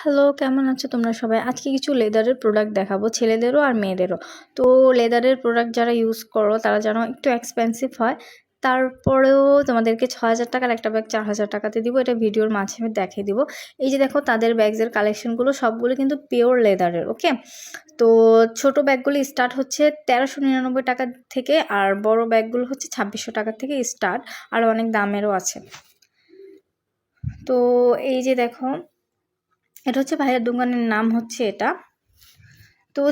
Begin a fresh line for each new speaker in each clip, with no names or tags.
Hello, কেমন আছো তোমরা সবাই? আজকে কিছু লেদারের প্রোডাক্ট দেখাবো, ছেলেদেরও আর মেয়েদেরও। তো লেদারের প্রোডাক্ট যারা ইউজ করো তারা যেন একটু এক্সপেন্সিভ হয়, তারপরেও তোমাদেরকে ৬,০০০ টাকার একটা ব্যাগ ৪,০০০ টাকাতে দিব। এটা ভিডিওর মাঝে আমি দেখিয়ে দিব। এই যে দেখো তাদের ব্যাগসের কালেকশনগুলো সবগুলো কিন্তু পিওর লেদারের, ওকে? তো ছোট ব্যাগগুলো স্টার্ট হচ্ছে ১৩৯৯ টাকা থেকে, আর বড় ব্যাগগুলো হচ্ছে ২৬০০ টাকা থেকে স্টার্ট, আর অনেক দামেরও আছে। তো এই যে দেখো, এটা হচ্ছে ভাইয়ের দোকানের নাম হচ্ছে এটা। তো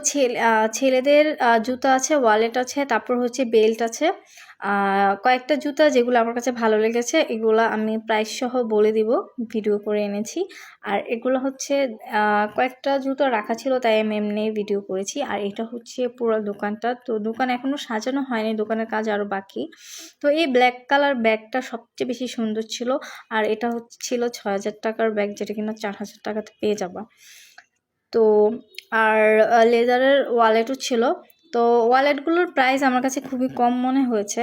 ছেলেদের জুতা আছে, ওয়ালেট আছে, তারপর হচ্ছে বেল্ট আছে, কয়েকটা জুতা যেগুলো আমার কাছে ভালো লেগেছে এগুলো আমি প্রাইস সহ বলে দিব, ভিডিও করে এনেছি। আর এগুলো হচ্ছে কয়েকটা জুতো রাখা ছিল তাই আমি এমনি ভিডিও করেছি। আর এটা হচ্ছে পুরো দোকানটা। তো দোকান এখনও সাজানো হয়নি, দোকানের কাজ আরও বাকি। তো এই ব্ল্যাক কালার ব্যাগটা সবচেয়ে বেশি সুন্দর ছিল, আর এটা ছিল ৬,০০০ টাকার ব্যাগ, যেটা কিনা ৪,০০০ টাকাতে পেয়ে যাবা। তো আর লেদারের ওয়ালেটও ছিল। তো ওয়ালেটগুলোর প্রাইস আমার কাছে খুবই কম মনে হয়েছে,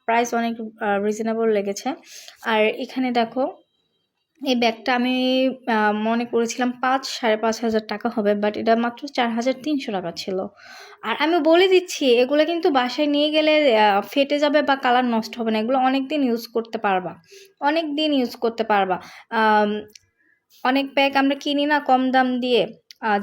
প্রাইস অনেক রিজনেবল লেগেছে। আর এখানে দেখো, এই ব্যাগটা আমি মনে করেছিলাম ৫,৫০০ টাকা হবে, বাট এটা মাত্র ৪,৩০০ টাকা ছিল। আর আমি বলে দিচ্ছি, এগুলো কিন্তু বাসায় নিয়ে গেলে ফেটে যাবে বা কালার নষ্ট হবে না, এগুলো অনেক দিন ইউজ করতে পারবা, অনেক দিন ইউজ করতে পারবা। অনেক ব্যাগ আমরা কিনি না কম দাম দিয়ে,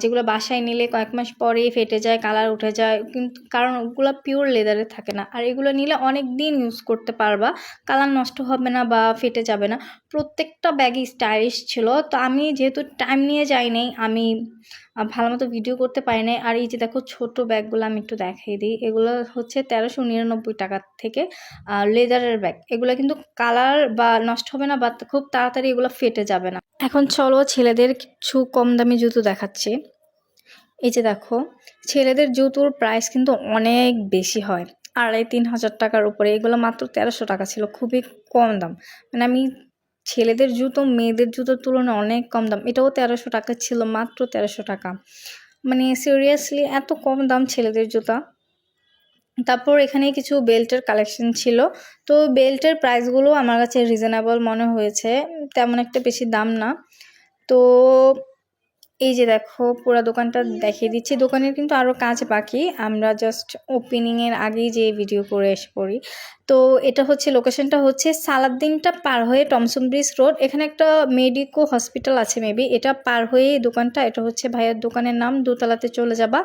যেগুলো বাসায় নিলে কয়েক মাস পরেই ফেটে যায়, কালার উঠে যায়, কিন্তু কারণ ওগুলো পিওর লেদারে থাকে না। আর এগুলো নিলে অনেক দিন ইউজ করতে পারবা, কালার নষ্ট হবে না বা ফেটে যাবে না। প্রত্যেকটা ব্যাগই স্টাইলিশ ছিল। তো আমি যেহেতু টাইম নিয়ে যাই নাই, আমি ভালো মতো ভিডিও করতে পারি নাই। আর এই যে দেখো ছোট ব্যাগগুলো আমি একটু দেখাই দিই, এগুলো হচ্ছে ১৩৯৯ টাকা থেকে লেদারের ব্যাগ। এগুলো কিন্তু কালার বা নষ্ট হবে না বা খুব তাড়াতাড়ি এগুলো ফেটে যাবে না। এখন চলো ছেলেদের কিছু কম দামি জুতো দেখাচ্ছি। এই যে দেখো, ছেলেদের জুতোর প্রাইস কিন্তু অনেক বেশি হয়, ২,৫০০ টাকার উপরে। এগুলো মাত্র ১৩০০ টাকা ছিল, খুবই কম দাম। মানে আমি ছেলেদের জুতো মেয়েদের জুতোর তুলনায় অনেক কম দাম। এটাও ১৩০০ টাকা ছিল, মাত্র ১৩০০ টাকা। মানে সিরিয়াসলি এত কম দাম ছেলেদের জুতা। তারপর এখানে কিছু বেল্টের কালেকশন ছিল। তো বেল্টের প্রাইসগুলো আমার কাছে রিজনেবল মনে হয়েছে, তেমন একটা বেশি দাম না। তো এই যে দেখো, পুরো দোকানটা দেখিয়ে দিচ্ছি। দোকানের কিন্তু আরও কাজ বাকি, আমরা জাস্ট ওপেনিংয়ের আগেই যে ভিডিও করে এসে পড়ি। তো এটা হচ্ছে লোকেশনটা হচ্ছে সালাদ্দিনটা পার হয়ে টমসন ব্রিজ রোড, এখানে একটা মেডিকো হসপিটাল আছে মেবি, এটা পার হয়ে দোকানটা। এটা হচ্ছে ভাইয়ের দোকানের নাম, দোতলাতে চলে যাবা।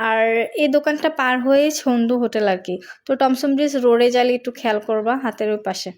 আর এই দোকানটা পার হয়ে ছন্দু হোটেল আর কি। তো টমসন ব্রিজ রোডে যাইলে একটু খেয়াল করবা, হাতের ওই পাশে।